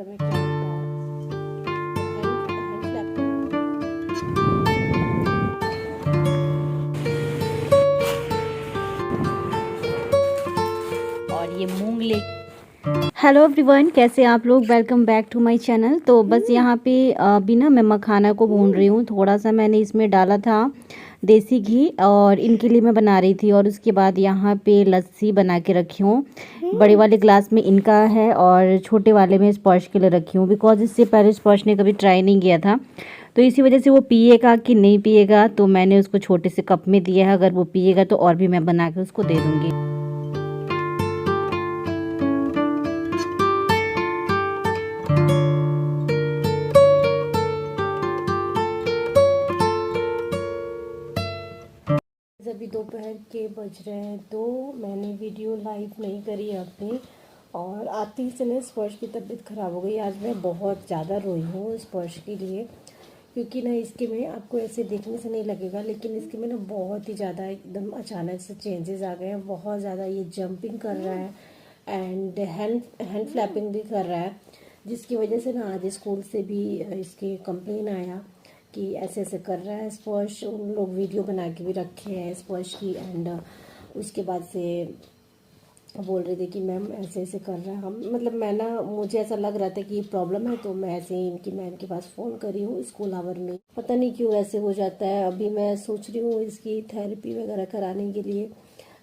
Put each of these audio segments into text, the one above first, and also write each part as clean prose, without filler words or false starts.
मतलब मैं क्या बताऊँ। और ये मूंग ले। हेलो एवरीवन, कैसे आप लोग। Welcome back to my channel. तो बस यहाँ पे अभी ना मैं मखाना को भून रही हूँ। थोड़ा सा मैंने इसमें डाला था देसी घी और इनके लिए मैं बना रही थी। और उसके बाद यहाँ पे लस्सी बना के रखी हूँ। बड़े वाले ग्लास में इनका है और छोटे वाले में स्पर्श के लिए रखी हूँ, बिकॉज इससे पहले स्पर्श ने कभी ट्राई नहीं किया था। तो इसी वजह से वो पिएगा कि नहीं पिएगा, तो मैंने उसको छोटे से कप में दिया है। अगर वो पिएगा तो और भी मैं बना के उसको दे दूँगी। अभी दोपहर के बज रहे हैं, तो मैंने वीडियो लाइव नहीं करी अपनी। और आती से ना स्पर्श की तबीयत ख़राब हो गई। आज मैं बहुत ज़्यादा रोई हूँ स्पर्श के लिए, क्योंकि ना इसके में आपको ऐसे देखने से नहीं लगेगा, लेकिन इसके में ना बहुत ही ज़्यादा एकदम अचानक से चेंजेस आ गए हैं। बहुत ज़्यादा ये जंपिंग कर रहा है एंड हैंड फ्लैपिंग भी कर रहा है, जिसकी वजह से ना आज स्कूल से भी इसके कंप्लेन आया कि ऐसे ऐसे कर रहा है स्पर्श। उन लोग वीडियो बना के भी रखे हैं स्पर्श की। एंड उसके बाद से बोल रहे थे कि मैम ऐसे ऐसे कर रहा है। हम मतलब मैं ना, मुझे ऐसा लग रहा था कि ये प्रॉब्लम है, तो मैं ऐसे ही इनकी मैम के पास फ़ोन करी हूँ स्कूल आवर में। पता नहीं क्यों ऐसे हो जाता है। अभी मैं सोच रही हूँ इसकी थेरेपी वगैरह कराने के लिए।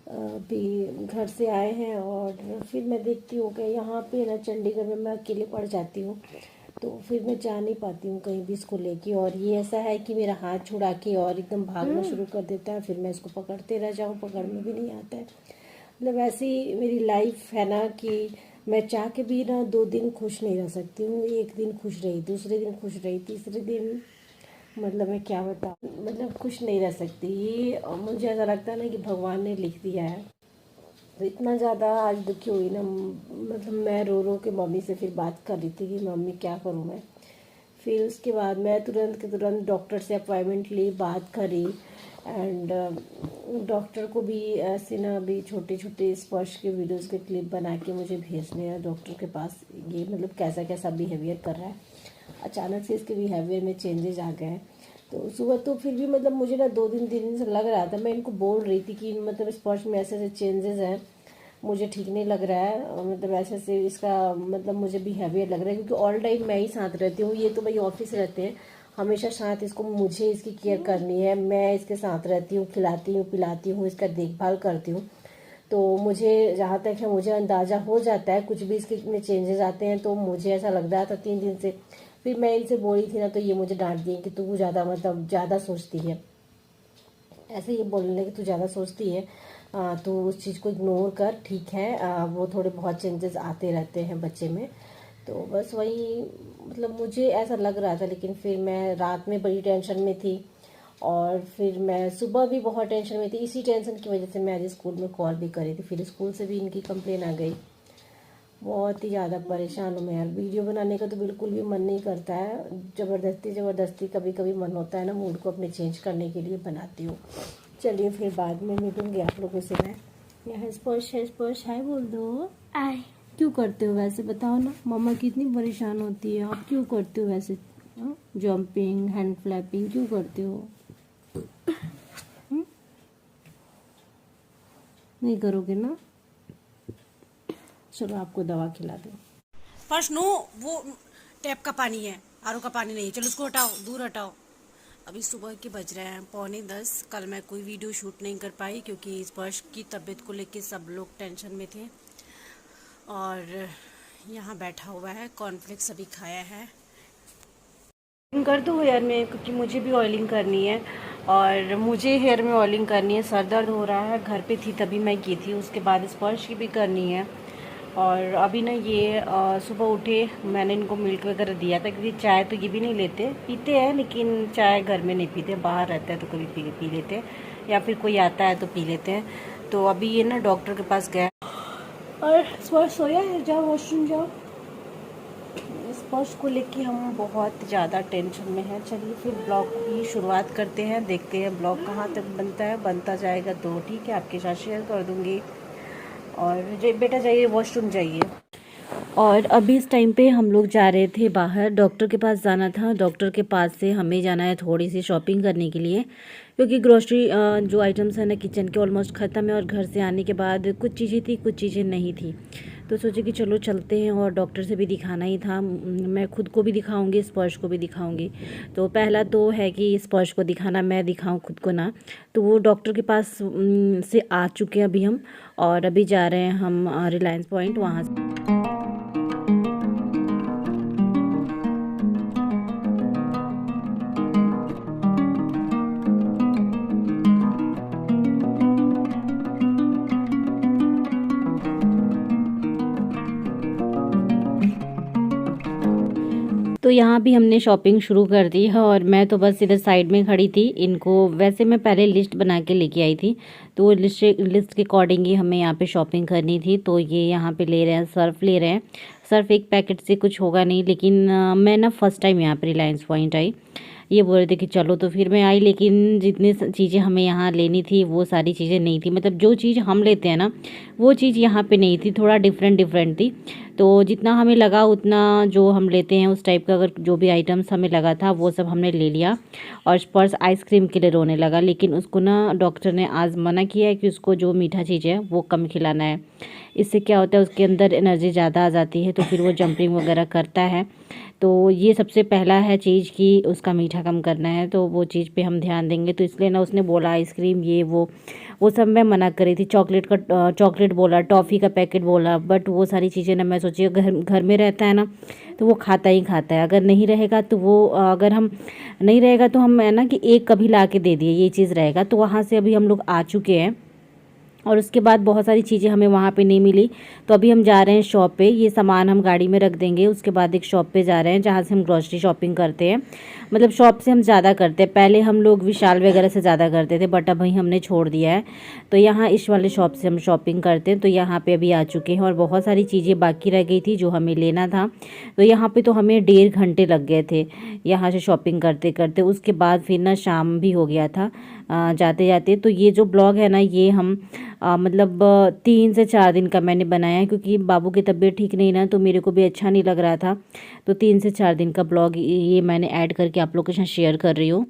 अभी घर से आए हैं और फिर मैं देखती हूँ कि यहाँ पे ना चंडीगढ़ में मैं अकेले पड़ जाती हूँ, तो फिर मैं जा नहीं पाती हूँ कहीं भी इसको लेके। और ये ऐसा है कि मेरा हाथ छुड़ा के और एकदम भागना शुरू कर देता है, फिर मैं इसको पकड़ते रह जाऊँ, पकड़ में भी नहीं आता है। मतलब ऐसी मेरी लाइफ है ना कि मैं चाह के भी ना 2 दिन खुश नहीं रह सकती हूँ। एक दिन खुश रही, दूसरे दिन खुश रही, तीसरे दिन मतलब मैं क्या बताऊँ, मतलब खुश नहीं रह सकती। ये मुझे ऐसा लगता है ना कि भगवान ने लिख दिया है। तो इतना ज़्यादा आज दुखी हुई ना, मतलब मैं रो रो के मम्मी से फिर बात कर रही थी कि मम्मी क्या करूँ मैं। फिर उसके बाद मैं तुरंत के तुरंत डॉक्टर से अपॉइंटमेंट ली, बात करी। एंड डॉक्टर को भी ऐसे ना अभी छोटे छोटे स्पर्श के वीडियोस के क्लिप बना के मुझे भेजने हैं डॉक्टर के पास। ये मतलब कैसा कैसा बिहेवियर कर रहा है, अचानक से इसके बिहेवियर में चेंजेस आ गए हैं। तो सुबह तो फिर भी मतलब मुझे ना 2 दिन 3 दिन से लग रहा था। मैं इनको बोल रही थी कि मतलब स्पर्श में ऐसे ऐसे चेंजेस हैं, मुझे ठीक नहीं लग रहा है। मतलब ऐसे ऐसे इसका मतलब मुझे बिहेवियर लग रहा है, क्योंकि ऑल टाइम मैं ही साथ रहती हूँ। ये तो भाई ऑफिस रहते हैं, हमेशा साथ इसको, मुझे इसकी केयर करनी है। मैं इसके साथ रहती हूँ, खिलाती हूँ, पिलाती हूँ, इसका देखभाल करती हूँ। तो मुझे जहाँ तक है मुझे अंदाज़ा हो जाता है कुछ भी इसके में चेंजेस आते हैं। तो मुझे ऐसा लग रहा था 3 दिन से। फिर मैं इनसे बोली थी ना, तो ये मुझे डांट दी कि तू ज़्यादा मतलब ज़्यादा सोचती है। ऐसे ये बोलने लगे तू ज़्यादा सोचती है, तो उस चीज़ को इग्नोर कर, ठीक है। वो थोड़े बहुत चेंजेस आते रहते हैं बच्चे में। तो बस वही मतलब मुझे ऐसा लग रहा था। लेकिन फिर मैं रात में बड़ी टेंशन में थी और फिर मैं सुबह भी बहुत टेंशन में थी। इसी टेंशन की वजह से मैं आज स्कूल में कॉल भी करी थी। फिर स्कूल से भी इनकी कंप्लेन आ गई। बहुत ही ज़्यादा परेशान हूँ मैं यार। वीडियो बनाने का तो बिल्कुल भी मन नहीं करता है। ज़बरदस्ती ज़बरदस्ती कभी कभी मन होता है ना मूड को अपने चेंज करने के लिए बनाती हूँ। चलिए फिर बाद में मिलूंगी आप लोगों से मैं। यहाँ स्पर्श है, स्पर्श है बोल दो। आए क्यों करते हो वैसे, बताओ ना। मम्मा कितनी परेशान होती है, आप क्यों करते हो वैसे। जंपिंग हैंड फ्लैपिंग क्यों करते हो। हुँ? नहीं करोगे ना, चलो आपको दवा खिला दो। फर्स्ट नो, वो टैप का पानी है, आरओ का पानी नहीं है। चलो उसको हटाओ, दूर हटाओ। अभी सुबह के बज रहे हैं 9:45। कल मैं कोई वीडियो शूट नहीं कर पाई क्योंकि स्पर्श की तबीयत को लेके सब लोग टेंशन में थे। और यहाँ बैठा हुआ है, कॉर्नफ्लेक्स अभी खाया है। कर दो हेयर में, क्योंकि मुझे भी ऑयलिंग करनी है। और मुझे हेयर में ऑयलिंग करनी है। सर दर्द हो रहा है, घर पे थी तभी मैं की थी। उसके बाद स्पर्श की भी करनी है। और अभी ना ये सुबह उठे, मैंने इनको मिल्क वगैरह दिया था, क्योंकि चाय तो ये भी नहीं लेते, पीते हैं लेकिन चाय घर में नहीं पीते। बाहर रहता है तो कभी पी लेते हैं, या फिर कोई आता है तो पी लेते हैं। तो अभी ये ना डॉक्टर के पास गया और स्पर्श सोया है, जाओ वॉशरूम जाओ। स्पर्श को लेके हम बहुत ज़्यादा टेंशन में हैं। चलिए फिर ब्लॉग की शुरुआत करते हैं, देखते हैं ब्लॉग कहाँ तक बनता है। बनता जाएगा तो ठीक है, आपके साथ शेयर कर दूँगी। और बेटा जाइए वॉशरूम जाइए। और अभी इस टाइम पे हम लोग जा रहे थे बाहर, डॉक्टर के पास जाना था। डॉक्टर के पास से हमें जाना है थोड़ी सी शॉपिंग करने के लिए, क्योंकि ग्रोसरी जो आइटम्स है ना किचन के ऑलमोस्ट ख़त्म है, और घर से आने के बाद कुछ चीज़ें थी कुछ चीज़ें नहीं थी। तो सोचे कि चलो चलते हैं, और डॉक्टर से भी दिखाना ही था। मैं खुद को भी दिखाऊंगी, स्पर्श को भी दिखाऊंगी। तो पहला तो है कि स्पर्श को दिखाना, मैं दिखाऊं खुद को ना। तो वो डॉक्टर के पास से आ चुके हैं अभी हम, और अभी जा रहे हैं हम रिलायंस पॉइंट वहाँ से। तो यहाँ भी हमने शॉपिंग शुरू कर दी है, और मैं तो बस इधर साइड में खड़ी थी। इनको वैसे मैं पहले लिस्ट बना के लेके आई थी, तो वो लिस्ट के अकॉर्डिंग ही हमें यहाँ पे शॉपिंग करनी थी। तो ये यहाँ पे ले रहे हैं, सर्फ ले रहे हैं। सर्फ एक पैकेट से कुछ होगा नहीं, लेकिन मैं ना फर्स्ट टाइम यहाँ पे रिलायंस पॉइंट आई। ये बोल रहे थे कि चलो, तो फिर मैं आई, लेकिन जितनी चीज़ें हमें यहाँ लेनी थी वो सारी चीज़ें नहीं थी। मतलब जो चीज़ हम लेते हैं ना वो चीज़ यहाँ पे नहीं थी, थोड़ा डिफरेंट थी। तो जितना हमें लगा उतना जो हम लेते हैं उस टाइप का, अगर जो भी आइटम्स हमें लगा था वो सब हमने ले लिया। और स्पर्श आइसक्रीम के लिए रोने लगा, लेकिन उसको ना डॉक्टर ने आज मना किया है कि उसको जो मीठा चीज़ है वो कम खिलाना है। इससे क्या होता है, उसके अंदर एनर्जी ज़्यादा आ जाती है, तो फिर वो जंपिंग वगैरह करता है। तो ये सबसे पहला है चीज़ कि उसका मीठा कम करना है, तो वो चीज़ पे हम ध्यान देंगे। तो इसलिए ना उसने बोला आइसक्रीम ये वो सब मैं मना करी थी। चॉकलेट बोला, टॉफ़ी का पैकेट बोला, बट वो सारी चीज़ें ना मैं सोची घर में रहता है ना तो वो खाता ही खाता है। अगर नहीं रहेगा तो वो अगर हम नहीं रहेगा तो हम है ना कि एक कभी ला के दे दिए, ये चीज़ रहेगा। तो वहाँ से अभी हम लोग आ चुके हैं, और उसके बाद बहुत सारी चीज़ें हमें वहाँ पे नहीं मिली। तो अभी हम जा रहे हैं शॉप पे, ये सामान हम गाड़ी में रख देंगे। उसके बाद एक शॉप पे जा रहे हैं जहाँ से हम ग्रॉसरी शॉपिंग करते हैं। मतलब शॉप से हम ज़्यादा करते हैं, पहले हम लोग विशाल वगैरह से ज़्यादा करते थे, बट अभी हमने छोड़ दिया है। तो यहाँ इस वाले शॉप से हम शॉपिंग करते हैं। तो यहाँ पे अभी आ चुके हैं, और बहुत सारी चीज़ें बाकी रह गई थी जो हमें लेना था। तो यहाँ पे तो हमें 1.5 घंटे लग गए थे यहाँ से शॉपिंग करते करते। उसके बाद फिर ना शाम भी हो गया था जाते जाते। तो ये जो ब्लॉग है ना ये हम मतलब 3 से 4 दिन का मैंने बनाया है, क्योंकि बाबू की तबीयत ठीक नहीं ना, तो मेरे को भी अच्छा नहीं लग रहा था। तो 3 से 4 दिन का ब्लॉग ये मैंने ऐड करके आप लोगों के साथ शेयर कर रही हूँ।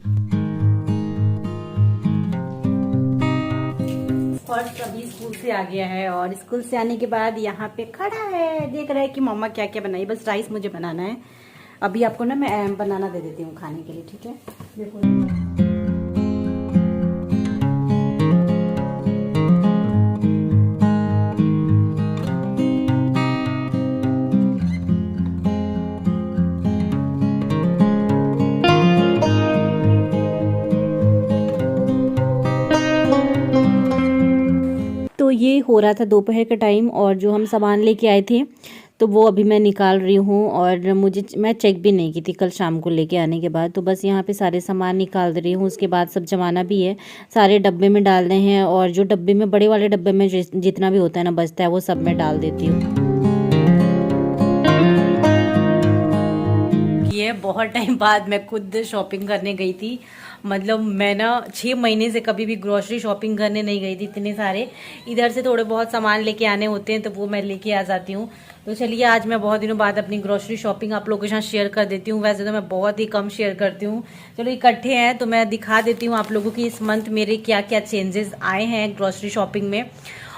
फर्स्ट अभी स्कूल से आ गया है, और स्कूल से आने के बाद यहाँ पे खड़ा है, देख रहा है कि मम्मा क्या क्या बनाई। बस राइस मुझे बनाना है। अभी आपको ना मैं बनाना दे देती हूँ खाने के लिए, ठीक है। देखो तो ये हो रहा था दोपहर का टाइम, और जो हम सामान लेके आए थे तो वो अभी मैं निकाल रही हूँ। और मैं चेक भी नहीं की थी कल शाम को लेके आने के बाद। तो बस यहाँ पे सारे सामान निकाल रही हूँ। उसके बाद सब जमाना भी है, सारे डब्बे में डालने हैं, और जो डब्बे में बड़े वाले डब्बे में जितना भी होता है ना बचता है वो सब मैं डाल देती हूँ। ये बहुत टाइम बाद मैं खुद शॉपिंग करने गई थी। मतलब मैं ना 6 महीने से कभी भी ग्रोसरी शॉपिंग करने नहीं गई थी। इतने सारे इधर से थोड़े बहुत सामान लेके आने होते हैं तो वो मैं लेके आ जाती हूँ। तो चलिए आज मैं बहुत दिनों बाद अपनी ग्रोसरी शॉपिंग आप लोगों के साथ शेयर कर देती हूँ। वैसे तो मैं बहुत ही कम शेयर करती हूँ, चलो इकट्ठे हैं तो मैं दिखा देती हूँ आप लोगों की इस मंथ मेरे क्या क्या चेंजेस आए हैं ग्रोसरी शॉपिंग में।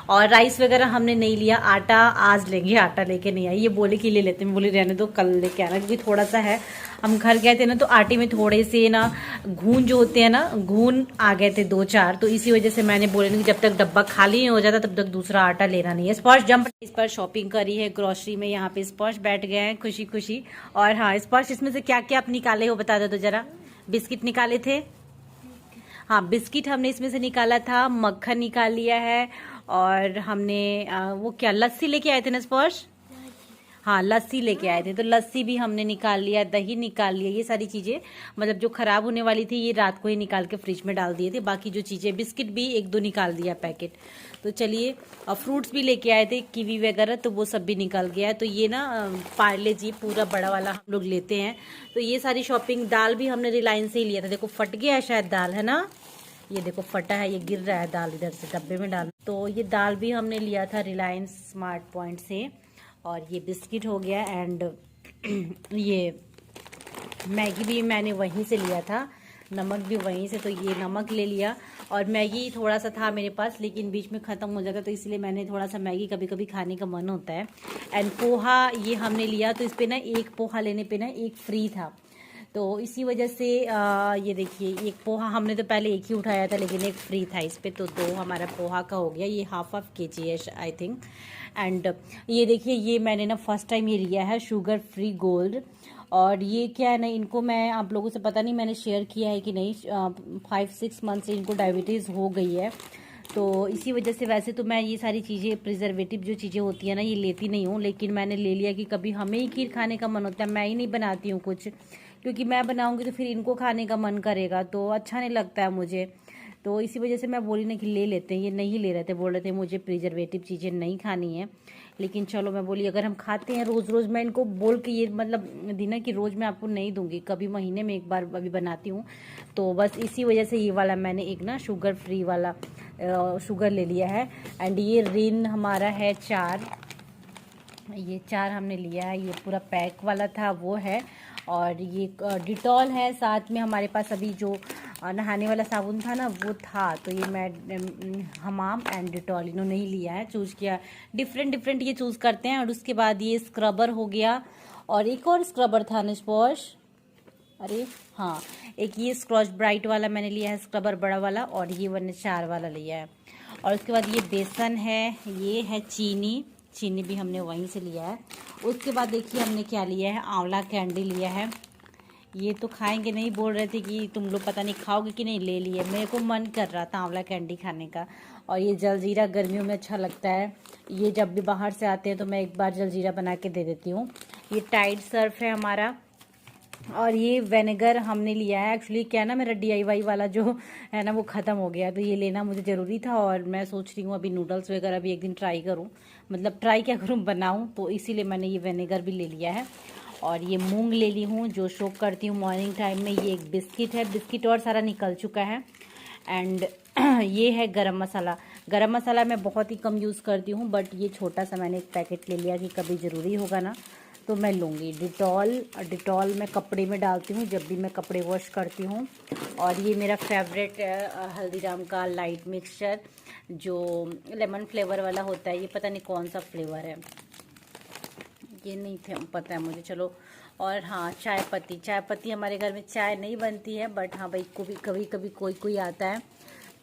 और राइस वगैरह हमने नहीं लिया, आटा आज लेंगे, आटा लेके नहीं आई। ये बोले कि ले लेते हैं, बोले रहने दो कल लेके आना, क्योंकि थोड़ा सा है। हम घर गए थे ना तो आटे में थोड़े से ना घून जो होते हैं ना, घून आ गए थे 2-4। तो इसी वजह से मैंने बोले कि जब तक डब्बा खाली नहीं हो जाता तब तक दूसरा आटा लेना नहीं है। स्पर्श जंप इस पर शॉपिंग करी है ग्रोसरी में। यहाँ पे स्पर्श बैठ गए हैं खुशी खुशी। और हाँ स्पर्श, इसमें से क्या क्या आप निकाले हो बता दो तो जरा। बिस्किट निकाले थे, हाँ बिस्किट हमने इसमें से निकाला था, मक्खन निकाल लिया है, और हमने वो क्या लस्सी लेके आए थे ना स्पर्श, हाँ लस्सी लेके आए थे तो लस्सी भी हमने निकाल लिया, दही निकाल लिया। ये सारी चीजें मतलब जो खराब होने वाली थी ये रात को ही निकाल के फ्रिज में डाल दिए थे। बाकी जो चीजें, बिस्किट भी 1-2 निकाल दिया पैकेट। तो चलिए, और फ्रूट्स भी लेके आए थे, कीवी वगैरह, तो वो सब भी निकल गया। तो ये ना पार्ले जी पूरा बड़ा वाला हम लोग लेते हैं। तो ये सारी शॉपिंग, दाल भी हमने रिलायंस से ही लिया था। देखो फट गया है शायद दाल, है ना, ये देखो फटा है, ये गिर रहा है दाल इधर से डब्बे में डाल। तो ये दाल भी हमने लिया था रिलायंस स्मार्ट पॉइंट से। और ये बिस्किट हो गया एंड ये मैगी भी मैंने वहीं से लिया था, नमक भी वहीं से, तो ये नमक ले लिया। और मैगी थोड़ा सा था मेरे पास लेकिन बीच में ख़त्म हो जाता, तो इसलिए मैंने थोड़ा सा मैगी कभी कभी खाने का मन होता है। एंड पोहा ये हमने लिया, तो इस पर ना एक पोहा लेने पे ना एक फ्री था, तो इसी वजह से ये देखिए एक पोहा हमने तो पहले एक ही उठाया था लेकिन एक फ्री था इस पर, तो दो हमारा पोहा का हो गया। ये हाफ kg है आई थिंक। एंड ये देखिए ये मैंने ना फर्स्ट टाइम ये लिया है शुगर फ्री गोल्ड। और ये क्या है ना, इनको मैं आप लोगों से पता नहीं मैंने शेयर किया है कि नहीं, 5-6 मंथ से इनको डायबिटीज़ हो गई है, तो इसी वजह से वैसे तो मैं ये सारी चीज़ें प्रिजर्वेटिव जो चीज़ें होती हैं ना ये लेती नहीं हूँ, लेकिन मैंने ले लिया कि कभी हमें ही खीर खाने का मन होता है, मैं ही नहीं बनाती हूँ कुछ, क्योंकि मैं बनाऊँगी तो फिर इनको खाने का मन करेगा तो अच्छा नहीं लगता है मुझे, तो इसी वजह से मैं बोली ना कि ले लेते हैं। ये नहीं ले रहे थे, बोल रहे थे मुझे प्रिजर्वेटिव चीज़ें नहीं खानी है, लेकिन चलो मैं बोली अगर हम खाते हैं रोज़ रोज़, मैं इनको बोल के ये मतलब दीना कि रोज़ मैं आपको नहीं दूंगी, कभी महीने में एक बार अभी बनाती हूँ, तो बस इसी वजह से ये वाला मैंने एक ना शुगर फ्री वाला शुगर ले लिया है। एंड ये रिन हमारा है 4, ये 4 हमने लिया है, ये पूरा पैक वाला था वो है। और ये डिटॉल है, साथ में हमारे पास अभी जो नहाने वाला साबुन था ना वो था, तो ये मैं हमाम एंड डिटॉल इन्होंने ही लिया है, चूज़ किया। डिफरेंट ये चूज़ करते हैं। और उसके बाद ये स्क्रबर हो गया, और एक और स्क्रबर था निस्पॉश, अरे हाँ, एक ये स्क्रॉच ब्राइट वाला मैंने लिया है स्क्रबर बड़ा वाला, और ये मैंने 4 वाला लिया है। और उसके बाद ये बेसन है, ये है चीनी भी हमने वहीं से लिया है। उसके बाद देखिए हमने क्या लिया है, आंवला कैंडी लिया है। ये तो खाएंगे नहीं, बोल रहे थे कि तुम लोग पता नहीं खाओगे कि नहीं, ले लिए, मेरे को मन कर रहा था आंवला कैंडी खाने का। और ये जलजीरा गर्मियों में अच्छा लगता है, ये जब भी बाहर से आते हैं तो मैं एक बार जलजीरा बना के दे देती हूँ। ये टाइड सर्फ है हमारा, और ये विनेगर हमने लिया है। एक्चुअली क्या है ना, मेरा DIY वाला जो है ना वो ख़त्म हो गया, तो ये लेना मुझे ज़रूरी था। और मैं सोच रही हूँ अभी नूडल्स वगैरह भी एक दिन ट्राई करूँ, मतलब ट्राई क्या करूँ, बनाऊँ, तो इसीलिए मैंने ये विनेगर भी ले लिया है। और ये मूंग ले ली हूँ जो सोक करती हूँ मॉर्निंग टाइम में। ये एक बिस्किट है, बिस्किट और सारा निकल चुका है। एंड ये है गरम मसाला मैं बहुत ही कम यूज़ करती हूँ, बट ये छोटा सा मैंने एक पैकेट ले लिया कि कभी ज़रूरी होगा ना तो मैं लूँगी। डिटॉल मैं कपड़े में डालती हूँ जब भी मैं कपड़े वॉश करती हूँ। और ये मेरा फेवरेट हल्दीराम का लाइट मिक्सचर जो लेमन फ्लेवर वाला होता है, ये पता नहीं कौन सा फ्लेवर है, ये नहीं थे पता है मुझे, चलो। और हाँ, चाय पत्ती हमारे घर में चाय नहीं बनती है, बट हाँ भाई कभी कभी कोई आता है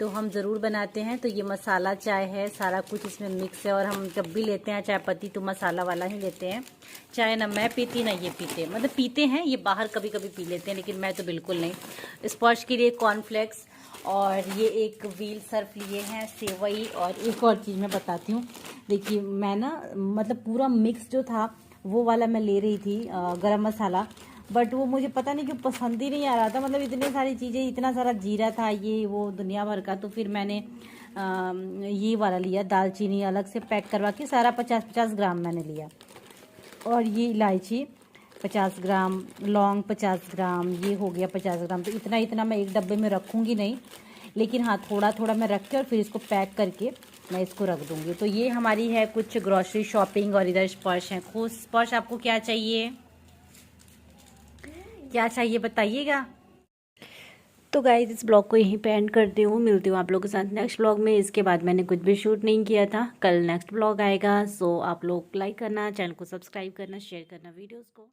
तो हम ज़रूर बनाते हैं। तो ये मसाला चाय है, सारा कुछ इसमें मिक्स है, और हम जब भी लेते हैं चाय पत्ती तो मसाला वाला ही लेते हैं। चाय ना मैं पीती ना ये पीते, मतलब पीते हैं ये बाहर कभी कभी पी लेते हैं, लेकिन मैं तो बिल्कुल नहीं। स्पॉश के लिए कॉर्नफ्लेक्स, और ये एक व्हील सर्फ लिए हैं, सेवई, और एक और चीज़ मैं बताती हूँ। देखिए मैं ना मतलब पूरा मिक्स जो था वो वाला मैं ले रही थी गरम मसाला, बट वो मुझे पता नहीं क्यों पसंद ही नहीं आ रहा था, मतलब इतने सारी चीज़ें, इतना सारा जीरा था, ये वो दुनिया भर का, तो फिर मैंने ये वाला लिया, दालचीनी अलग से पैक करवा के, सारा 50-50 ग्राम मैंने लिया। और ये इलायची 50 ग्राम, लौंग 50 ग्राम, ये हो गया 50 ग्राम। तो इतना मैं एक डब्बे में रखूँगी नहीं, लेकिन हाँ थोड़ा मैं रख के और फिर इसको पैक करके मैं इसको रख दूँगी। तो ये हमारी है कुछ ग्रॉसरी शॉपिंग। और इधर स्पर्श है। खुश स्पर्श, आपको क्या चाहिए बताइएगा। तो गाइस इस ब्लॉग को यहीं पे एंड करती हूँ, मिलती हूँ आप लोगों के साथ नेक्स्ट ब्लॉग में। इसके बाद मैंने कुछ भी शूट नहीं किया था, कल नेक्स्ट ब्लॉग आएगा। सो आप लोग लाइक करना, चैनल को सब्सक्राइब करना, शेयर करना वीडियोज़ को।